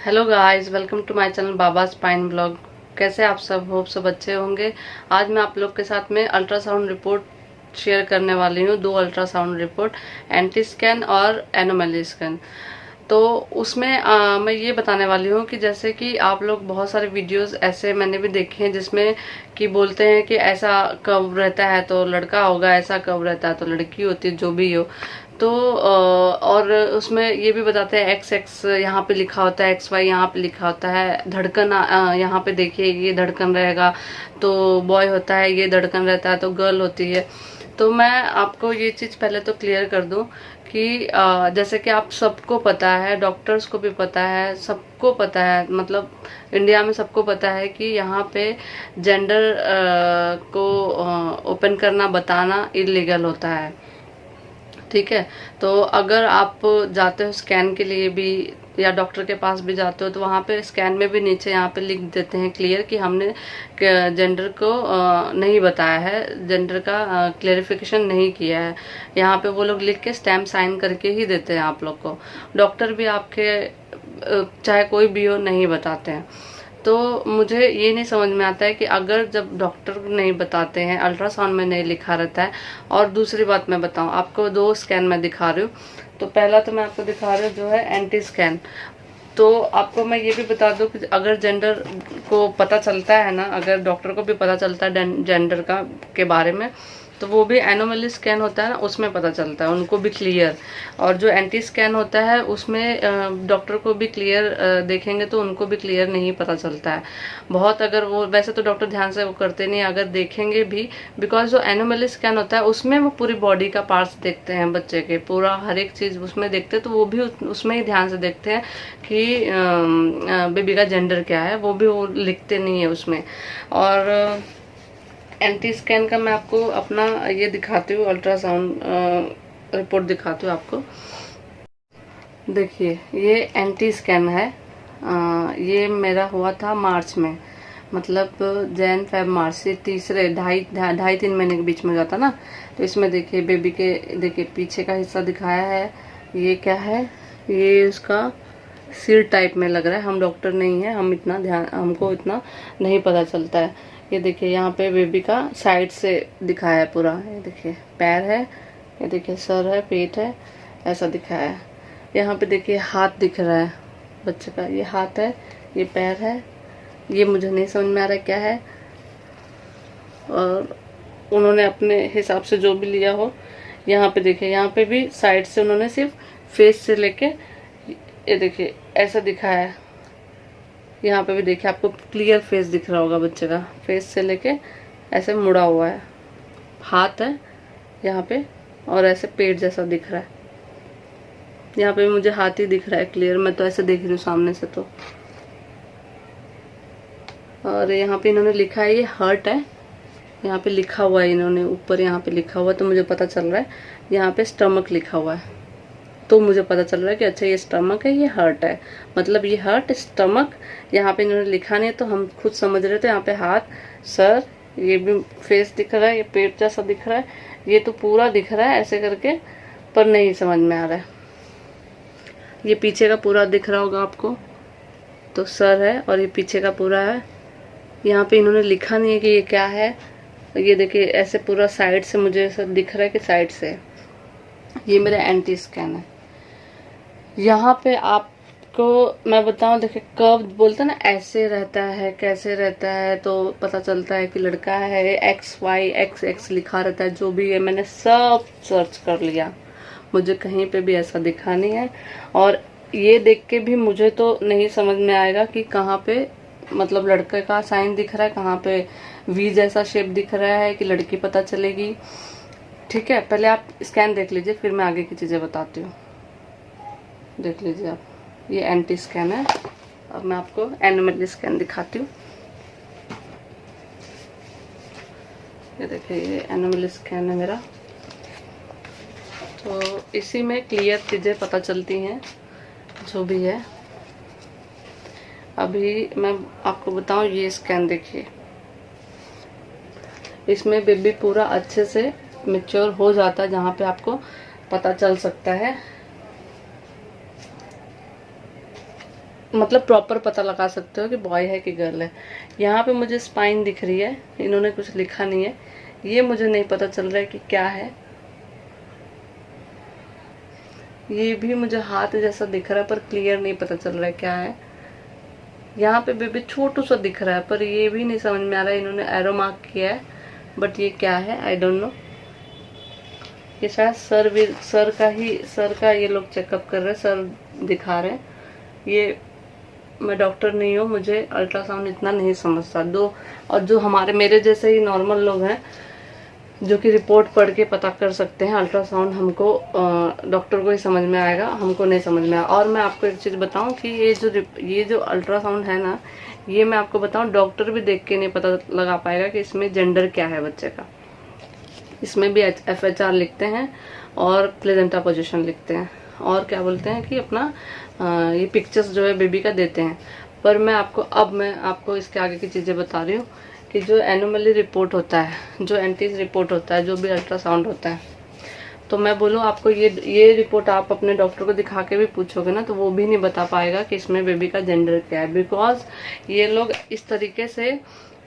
Hello guys, welcome to my channel Baba spine blog. कैसे आप सब? होप सब अच्छे होंगे। आज मैं आप लोग के साथ में अल्ट्रासाउंड रिपोर्ट शेयर करने वाली हूँ। 2 अल्ट्रासाउंड रिपोर्ट, एंटी स्कैन और एनोमली स्कैन। तो उसमें मैं ये बताने वाली हूँ कि जैसे कि आप लोग बहुत सारे वीडियोस ऐसे मैंने भी देखे हैं जिसमें कि बोलते हैं कि ऐसा कब रहता है तो लड़का होगा, ऐसा कब रहता है तो लड़की होती है, जो भी हो। तो और उसमें ये भी बताते हैं एक्स एक्स यहाँ पे लिखा होता है, एक्स वाई यहाँ पे लिखा होता है, धड़कन यहाँ पे देखिए ये धड़कन रहेगा तो बॉय होता है, ये धड़कन रहता है तो गर्ल होती है। तो मैं आपको ये चीज पहले तो क्लियर कर दूं कि जैसे कि आप सबको पता है, डॉक्टर्स को भी पता है, सबको पता है, मतलब इंडिया में सबको पता है कि यहाँ पे जेंडर को ओपन करना, बताना इलीगल होता है। ठीक है। तो अगर आप जाते हो स्कैन के लिए भी या डॉक्टर के पास भी जाते हो तो वहाँ पे स्कैन में भी नीचे यहाँ पे लिख देते हैं क्लियर कि हमने जेंडर को नहीं बताया है, जेंडर का क्लेरिफिकेशन नहीं किया है। यहाँ पे वो लोग लिख के स्टैम्प साइन करके ही देते हैं आप लोग को। डॉक्टर भी आपके चाहे कोई भी हो नहीं बताते हैं। तो मुझे ये नहीं समझ में आता है कि अगर जब डॉक्टर नहीं बताते हैं, अल्ट्रासाउंड में नहीं लिखा रहता है। और दूसरी बात मैं बताऊं आपको, 2 स्कैन मैं दिखा रही हूँ। तो पहला तो मैं आपको दिखा रही हूँ जो है एंटी स्कैन। तो आपको मैं ये भी बता दूं कि अगर जेंडर को पता चलता है ना, अगर डॉक्टर को भी पता चलता है जेंडर का के बारे में, तो वो भी एनोमली स्कैन होता है ना, उसमें पता चलता है उनको भी क्लियर। और जो एंटी स्कैन होता है उसमें डॉक्टर को भी क्लियर देखेंगे तो उनको भी क्लियर नहीं पता चलता है बहुत। अगर वो वैसे तो डॉक्टर ध्यान से वो करते नहीं, अगर देखेंगे भी, बिकॉज जो एनोमली स्कैन होता है उसमें वो पूरी बॉडी का पार्ट्स देखते हैं, बच्चे के पूरा हर एक चीज उसमें देखते हैं। तो वो भी उसमें ही ध्यान से देखते हैं कि बेबी का जेंडर क्या है, वो भी वो लिखते नहीं है उसमें। और एंटी स्कैन का मैं आपको अपना ये दिखाती हूँ, अल्ट्रासाउंड रिपोर्ट दिखाती हूँ आपको। देखिए ये एंटी स्कैन है। ये मेरा हुआ था मार्च में, मतलब जैन फेब मार्च, ये तीसरे ढाई 3 महीने के बीच में जाता ना। तो इसमें देखिए बेबी के, देखिए पीछे का हिस्सा दिखाया है। ये क्या है? ये उसका सिर टाइप में लग रहा है। हम डॉक्टर नहीं है, हम इतना ध्यान, हमको इतना नहीं पता चलता है। ये देखिए यहाँ पे बेबी का साइड से दिखाया है पूरा। ये देखिए पैर है, ये देखिए सर है, पेट है, ऐसा दिखाया है। यहाँ पे देखिए हाथ दिख रहा है बच्चे का, ये हाथ है, ये पैर है। ये मुझे नहीं समझ में आ रहा है क्या है, और उन्होंने अपने हिसाब से जो भी लिया हो। यहाँ पे देखिए, यहाँ पे भी साइड से उन्होंने सिर्फ फेस से लेके, ये देखिए ऐसा दिखाया है। यहाँ पे भी देखिए आपको क्लियर फेस दिख रहा होगा बच्चे का, फेस से लेके ऐसे मुड़ा हुआ है, हाथ है यहाँ पे, और ऐसे पेट जैसा दिख रहा है। यहाँ पे भी मुझे हाथ ही दिख रहा है क्लियर, मैं तो ऐसे देख रही हूँ सामने से तो। और यहाँ पे इन्होंने लिखा है, ये हर्ट है, यहाँ पे लिखा हुआ है इन्होंने ऊपर, यहाँ पे लिखा हुआ है तो मुझे पता चल रहा है। यहाँ पे स्टमक लिखा हुआ है तो मुझे पता चल रहा है कि अच्छा ये स्टमक है, ये हर्ट है, मतलब ये हर्ट स्टमक। यहाँ पे इन्होंने लिखा नहीं है तो हम खुद समझ रहे थे। यहाँ पे हाथ, सर, ये भी फेस दिख रहा है, ये पेट जैसा दिख रहा है, ये तो पूरा दिख रहा है ऐसे करके, पर नहीं समझ में आ रहा है। ये पीछे का पूरा दिख रहा होगा आपको, तो सर है और ये पीछे का पूरा है। यहाँ पे इन्होंने लिखा नहीं है कि ये क्या है। ये देखिए ऐसे पूरा साइड से मुझे ऐसा दिख रहा है कि साइड से। ये मेरा एंटी स्कैन है। यहाँ पे आपको मैं बताऊं, देखिए कब बोलते हैं ना ऐसे रहता है, कैसे रहता है, तो पता चलता है कि लड़का है। एक्स वाई एक्स एक्स लिखा रहता है, जो भी है मैंने सब सर्च कर लिया, मुझे कहीं पे भी ऐसा दिखा नहीं है। और ये देख के भी मुझे तो नहीं समझ में आएगा कि कहाँ पे मतलब लड़के का साइन दिख रहा है, कहाँ पे वी जैसा शेप दिख रहा है, कि लड़की पता चलेगी। ठीक है, पहले आप स्कैन देख लीजिए, फिर मैं आगे की चीजें बताती हूँ। देख लीजिए आप, ये एंटी स्कैन है। अब मैं आपको एनोमली स्कैन दिखाती हूँ। ये देखिए ये एनोमली स्कैन है मेरा। तो इसी में क्लियर चीजें पता चलती हैं जो भी है। अभी मैं आपको बताऊं, ये स्कैन देखिए, इसमें बेबी पूरा अच्छे से मैच्योर हो जाता है, जहाँ पे आपको पता चल सकता है। मतलब प्रॉपर पता लगा सकते हो कि बॉय है कि गर्ल है। यहाँ पे मुझे स्पाइन दिख रही है, इन्होंने कुछ लिखा नहीं है, ये मुझे नहीं पता चल रहा है कि क्या है। ये भी मुझे हाथ जैसा दिख रहा है पर क्लियर नहीं पता चल रहा है क्या है। यहाँ पे बेबी छोटू सा दिख रहा है पर ये भी नहीं समझ में आ रहा है, इन्होंने एरो मार्क किया है बट ये क्या है आई डोंट नो। ये शायद सर का ये लोग चेकअप कर रहे हैं, सर दिखा रहे हैं। ये मैं डॉक्टर नहीं हूँ, मुझे अल्ट्रासाउंड इतना नहीं समझता। और जो हमारे मेरे जैसे ही नॉर्मल लोग हैं जो कि रिपोर्ट पढ़ के पता कर सकते हैं, अल्ट्रासाउंड हमको डॉक्टर को ही समझ में आएगा, हमको नहीं समझ में आएगा। और मैं आपको एक चीज़ बताऊं कि ये जो अल्ट्रासाउंड है ना, ये मैं आपको बताऊं डॉक्टर भी देख के नहीं पता लगा पाएगा कि इसमें जेंडर क्या है बच्चे का। इसमें भी FHR लिखते हैं और प्लेजेंटा पोजीशन लिखते हैं और क्या बोलते हैं कि अपना ये पिक्चर्स जो है बेबी का देते हैं। पर मैं आपको इसके आगे की चीज़ें बता रही हूँ कि जो एनोमली रिपोर्ट होता है, जो एंटीज रिपोर्ट होता है, जो भी अल्ट्रासाउंड होता है, तो मैं बोलूँ आपको ये रिपोर्ट आप अपने डॉक्टर को दिखा के भी पूछोगे ना तो वो भी नहीं बता पाएगा कि इसमें बेबी का जेंडर क्या है। बिकॉज ये लोग इस तरीके से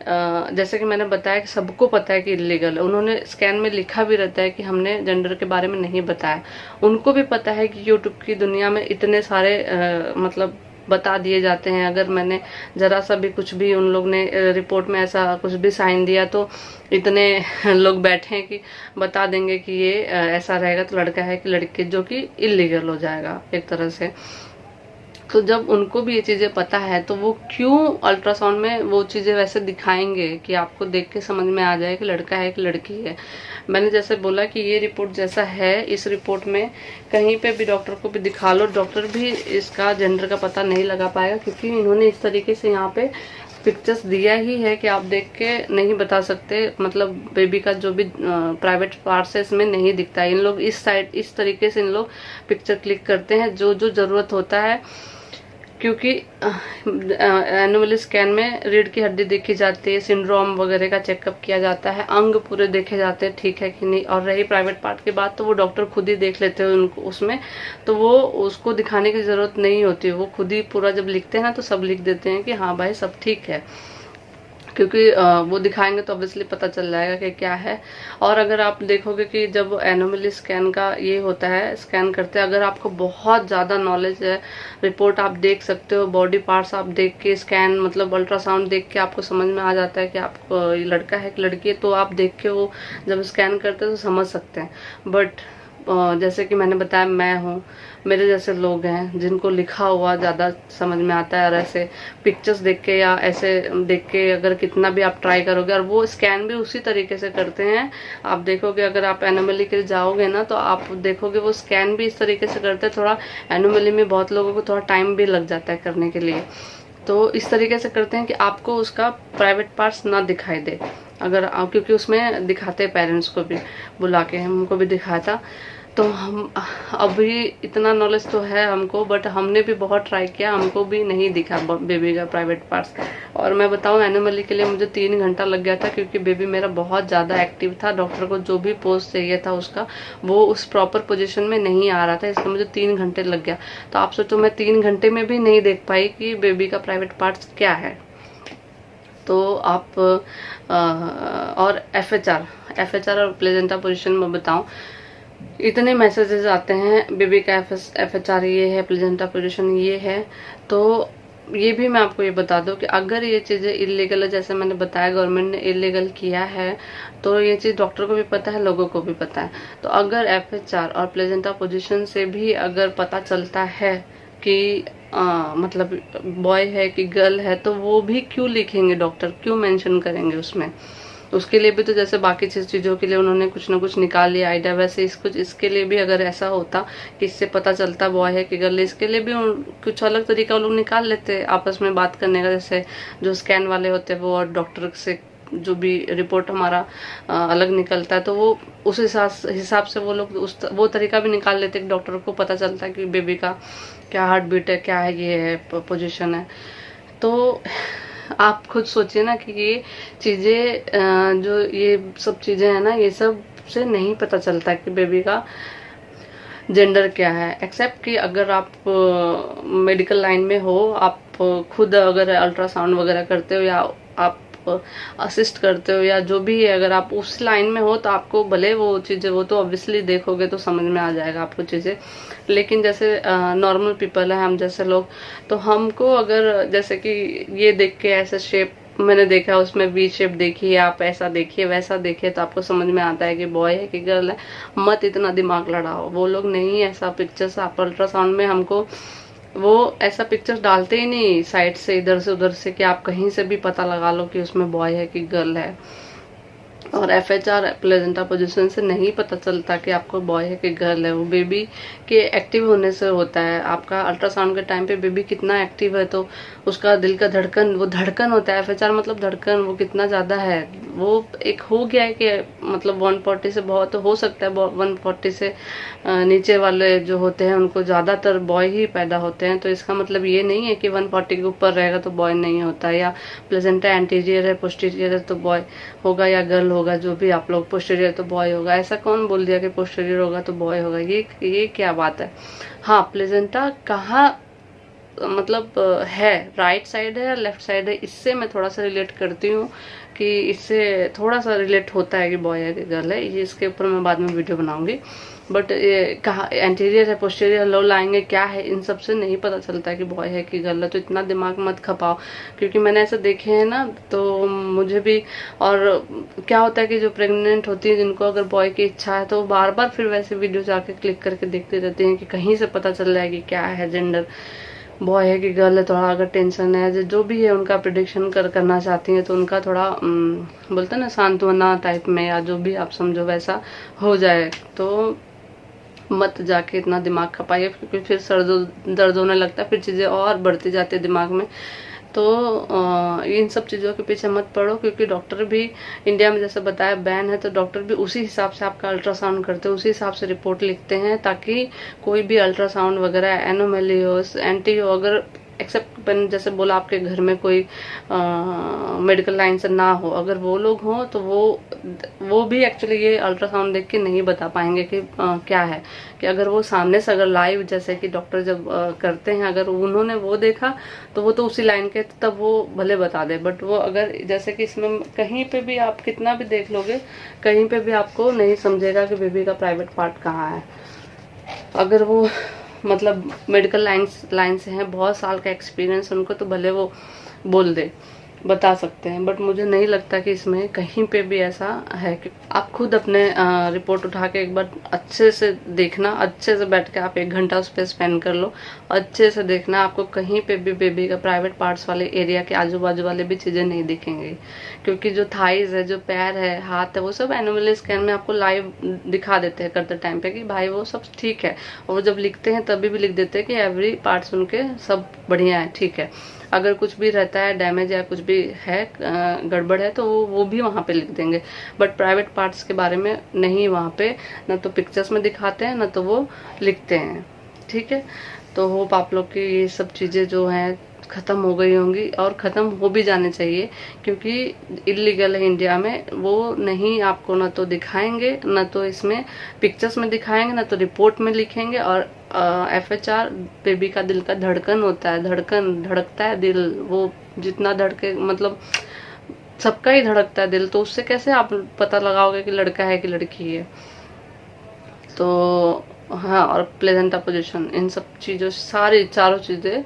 जैसे कि मैंने बताया कि सबको पता है कि इलीगल है, उन्होंने स्कैन में लिखा भी रहता है कि हमने जेंडर के बारे में नहीं बताया। उनको भी पता है कि यूट्यूब की दुनिया में इतने सारे मतलब बता दिए जाते हैं। अगर मैंने जरा सा भी कुछ भी उन लोग ने रिपोर्ट में ऐसा कुछ भी साइन दिया तो इतने लोग बैठे हैं कि बता देंगे कि ये ऐसा रहेगा तो लड़का है कि लड़की, जो कि इलीगल हो जाएगा एक तरह से। तो जब उनको भी ये चीजें पता है तो वो क्यों अल्ट्रासाउंड में वो चीजें वैसे दिखाएंगे कि आपको देख के समझ में आ जाए कि लड़का है कि लड़की है। मैंने जैसे बोला कि ये रिपोर्ट जैसा है, इस रिपोर्ट में कहीं पे भी डॉक्टर को भी दिखा लो, डॉक्टर भी इसका जेंडर का पता नहीं लगा पाएगा, क्योंकि इन्होंने इस तरीके से यहाँ पे पिक्चर्स दिया ही है कि आप देख के नहीं बता सकते। मतलब बेबी का जो भी प्राइवेट पार्ट है इसमें नहीं दिखता है। इन लोग इस साइड इस तरीके से इन लोग पिक्चर क्लिक करते हैं जो जो जरूरत होता है, क्योंकि एनुअली स्कैन में रीढ़ की हड्डी देखी जाती है, सिंड्रोम वगैरह का चेकअप किया जाता है, अंग पूरे देखे जाते हैं ठीक है कि नहीं। और रही प्राइवेट पार्ट की बात तो वो डॉक्टर खुद ही देख लेते हैं उनको उसमें, तो वो उसको दिखाने की जरूरत नहीं होती, वो खुद ही पूरा जब लिखते हैं ना तो सब लिख देते हैं कि हाँ भाई सब ठीक है, क्योंकि वो दिखाएंगे तो ऑब्वियसली पता चल जाएगा कि क्या है। और अगर आप देखोगे कि जब एनोमली स्कैन का ये होता है, स्कैन करते हैं, अगर आपको बहुत ज़्यादा नॉलेज है, रिपोर्ट आप देख सकते हो, बॉडी पार्ट्स आप देख के स्कैन मतलब अल्ट्रासाउंड देख के आपको समझ में आ जाता है कि आपको लड़का है कि लड़की है, तो आप देख के वो जब स्कैन करते हैं तो समझ सकते हैं। बट जैसे कि मैंने बताया, मैं हूँ, मेरे जैसे लोग हैं जिनको लिखा हुआ ज़्यादा समझ में आता है, और ऐसे पिक्चर्स देख के या ऐसे देख के अगर कितना भी आप ट्राई करोगे, और वो स्कैन भी उसी तरीके से करते हैं। आप देखोगे अगर आप एनोमली के लिए जाओगे ना तो आप देखोगे वो स्कैन भी इस तरीके से करते हैं। थोड़ा एनोमली में बहुत लोगों को थोड़ा टाइम भी लग जाता है करने के लिए, तो इस तरीके से करते हैं कि आपको उसका प्राइवेट पार्ट्स ना दिखाई दे। अगर आप, क्योंकि उसमें दिखाते पेरेंट्स को भी बुला के, हमको भी दिखाया था, तो हम अभी इतना नॉलेज तो है हमको, बट हमने भी बहुत ट्राई किया, हमको भी नहीं दिखा बेबी का प्राइवेट पार्ट्स। और मैं बताऊं एनिमली के लिए मुझे 3 घंटा लग गया था, क्योंकि बेबी मेरा बहुत ज़्यादा एक्टिव था। डॉक्टर को जो भी पोज चाहिए था उसका, वो उस प्रॉपर पोजीशन में नहीं आ रहा था, इसलिए मुझे 3 घंटे लग गया। तो आप सोचो मैं 3 घंटे में भी नहीं देख पाई कि बेबी का प्राइवेट पार्ट्स क्या है। तो आप और FHR और प्लेजेंटा पोजीशन में बताऊं, इतने मैसेजेस आते हैं बेबी का FHR ये है, प्लेजेंटा पोजीशन ये है। तो ये भी मैं आपको ये बता दूं कि अगर ये चीज़ें इलीगल है, जैसे मैंने बताया गवर्नमेंट ने इलीगल किया है, तो ये चीज़ डॉक्टर को भी पता है, लोगों को भी पता है। तो अगर FHR और प्लेजेंटा पोजीशन से भी अगर पता चलता है कि मतलब बॉय है कि गर्ल है, तो वो भी क्यों लिखेंगे, डॉक्टर क्यों मेंशन करेंगे उसमें। उसके लिए भी तो जैसे बाकी चीज़ों के लिए उन्होंने कुछ ना कुछ निकाल लिया आइडिया, वैसे इसके लिए भी अगर ऐसा होता कि इससे पता चलता बॉय है कि गर्ल, इसके लिए भी कुछ अलग तरीका वो लोग निकाल लेते आपस में बात करने का। जैसे जो स्कैन वाले होते हैं वो, और डॉक्टर से जो भी रिपोर्ट हमारा अलग निकलता है, तो वो उस हिसाब से वो लोग वो तरीका भी निकाल लेते कि डॉक्टर को पता चलता है कि बेबी का क्या हार्ट बीट है, क्या है, ये है पोजीशन है। तो आप खुद सोचिए ना कि ये चीज़ें जो ये सब चीज़ें हैं ना, ये सब से नहीं पता चलता कि बेबी का जेंडर क्या है, एक्सेप्ट कि अगर आप मेडिकल लाइन में हो, आप खुद अगर अल्ट्रासाउंड वगैरह करते हो या आप असिस्ट करते हो या जो भी है, अगर आप उस लाइन में हो तो आपको भले वो चीजें, वो तो ऑब्वियसली देखोगे तो समझ में आ जाएगा आपको चीजें। लेकिन जैसे नॉर्मल पीपल है, हम जैसे लोग, तो हमको अगर जैसे कि ये देख के ऐसे शेप मैंने देखा, उसमें वी शेप देखिए, आप ऐसा देखिए वैसा देखिए, तो आपको समझ में आता है कि बॉय है कि गर्ल है। मत इतना दिमाग लड़ाओ, वो लोग नहीं ऐसा पिक्चर्स, आप अल्ट्रासाउंड में हमको वो ऐसा पिक्चर्स डालते ही नहीं साइड से, इधर से उधर से, कि आप कहीं से भी पता लगा लो कि उसमें बॉय है कि गर्ल है। और FHR प्लेजेंटा पोजीशन से नहीं पता चलता कि आपको बॉय है कि गर्ल है, वो बेबी के एक्टिव होने से होता है। आपका अल्ट्रासाउंड के टाइम पे बेबी कितना एक्टिव है, तो उसका दिल का धड़कन, वो धड़कन होता है, FHR मतलब धड़कन, वो कितना ज्यादा है, वो एक हो गया है कि मतलब 140 से बहुत हो सकता है, 140 से नीचे वाले जो होते हैं उनको ज्यादातर बॉय ही पैदा होते हैं। तो इसका मतलब ये नहीं है कि 140 के ऊपर रहेगा तो बॉय नहीं होता, या प्लेजेंटा एंटीरियर है पोस्टीरियर है तो बॉय होगा या गर्ल होगा, जो भी आप लोग, पोस्टीरियर तो बॉय होगा। ऐसा कौन बोल दिया कि पोस्टीरियर होगा तो बॉय होगा, ये क्या बात है। हाँ, प्लेजेंटा कहाँ मतलब है, राइट साइड है या लेफ्ट साइड है, इससे मैं थोड़ा सा रिलेट करती हूँ कि इससे थोड़ा सा रिलेट होता है कि बॉय है कि गर्ल है। ये इसके ऊपर मैं बाद में वीडियो बनाऊंगी। बट कहा एंटीरियर है पोस्टीरियर लो लाएंगे क्या है, इन सब से नहीं पता चलता है कि बॉय है कि गर्ल है। तो इतना दिमाग मत खपाओ, क्योंकि मैंने ऐसे देखे हैं ना, तो मुझे भी। और क्या होता है कि जो प्रेग्नेंट होती है, जिनको अगर बॉय की इच्छा है, तो बार बार फिर वैसे वीडियो जाके क्लिक करके देखते रहते हैं कि कहीं से पता चल जाए कि क्या है जेंडर, बॉय है कि गर्ल है। थोड़ा अगर टेंशन है, जो भी है उनका प्रिडिक्शन करना चाहती हैं, तो उनका थोड़ा बोलते हैं ना सांत्वना टाइप में, या जो भी आप समझो वैसा हो जाए। तो मत जाके इतना दिमाग खपाइए, क्योंकि फिर सर दर्द होने लगता है, फिर चीजें और बढ़ती जाती है दिमाग में। तो इन सब चीज़ों के पीछे मत पड़ो, क्योंकि डॉक्टर भी इंडिया में जैसे बताया बैन है, तो डॉक्टर भी उसी हिसाब से आपका अल्ट्रासाउंड करते हैं, उसी हिसाब से रिपोर्ट लिखते हैं, ताकि कोई भी अल्ट्रासाउंड वगैरह एनोमली हो, एंटी हो, अगर एक्सेप्ट जैसे बोला आपके घर में कोई मेडिकल लाइन से ना हो, अगर वो लोग हों तो वो भी एक्चुअली ये अल्ट्रासाउंड देख के नहीं बता पाएंगे कि क्या है। कि अगर वो सामने से अगर लाइव, जैसे कि डॉक्टर जब करते हैं, अगर उन्होंने वो देखा तो वो तो उसी लाइन के, तब वो भले बता दे। बट वो अगर जैसे कि इसमें कहीं पे भी आप कितना भी देख लोगे, कहीं पे भी आपको नहीं समझेगा कि बेबी का प्राइवेट पार्ट कहाँ है। अगर वो मतलब मेडिकल लाइन से हैं, बहुत साल का एक्सपीरियंस उनको, तो भले वो बोल दे, बता सकते हैं। बट मुझे नहीं लगता कि इसमें कहीं पे भी ऐसा है। कि आप खुद अपने रिपोर्ट उठा के एक बार अच्छे से देखना, अच्छे से बैठ के आप 1 घंटा उस पर स्पेंड कर लो, अच्छे से देखना, आपको कहीं पे भी बेबी का प्राइवेट पार्ट्स वाले एरिया के आजू बाजू वाले भी चीजें नहीं दिखेंगी। क्योंकि जो थाइज है, जो पैर है, हाथ है, वो सब एनोमली स्कैन में आपको लाइव दिखा देते हैं करते टाइम पे कि भाई वो सब ठीक है। और वो जब लिखते हैं तभी भी लिख देते हैं कि एवरी पार्ट्स उनके सब बढ़िया है, ठीक है। अगर कुछ भी रहता है डैमेज या कुछ भी है गड़बड़ है, तो वो भी वहाँ पे लिख देंगे। बट प्राइवेट पार्ट्स के बारे में नहीं, वहाँ पे ना तो पिक्चर्स में दिखाते हैं, ना तो वो लिखते हैं, ठीक है। तो होप आप लोग की ये सब चीज़ें जो हैं ख़त्म हो गई होंगी, और ख़त्म हो भी जाने चाहिए, क्योंकि इलीगल है इंडिया में। वो नहीं आपको ना तो दिखाएंगे, ना तो इसमें पिक्चर्स में दिखाएंगे, ना तो रिपोर्ट में लिखेंगे। और FHR बेबी का दिल का धड़कन होता है, धड़कन धड़कता है दिल, वो जितना धड़के मतलब सबका ही धड़कता है दिल, तो उससे कैसे आप पता लगाओगे कि लड़का है कि लड़की है। तो हाँ, और प्लेजेंटा पोजीशन, इन सब चीज़ों, सारी चारों चीज़ें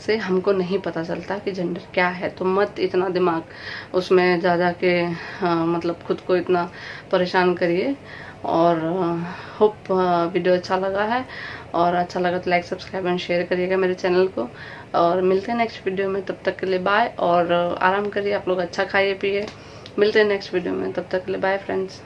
से हमको नहीं पता चलता कि जेंडर क्या है। तो मत इतना दिमाग उसमें जा के मतलब खुद को इतना परेशान करिए। और होप वीडियो अच्छा लगा है, और अच्छा लगा तो लाइक सब्सक्राइब एंड शेयर करिएगा मेरे चैनल को। और मिलते हैं नेक्स्ट वीडियो में, तब तक के लिए बाय। और आराम करिए आप लोग, अच्छा खाइए पिए। मिलते हैं नेक्स्ट वीडियो में, तब तक के लिए बाय फ्रेंड्स।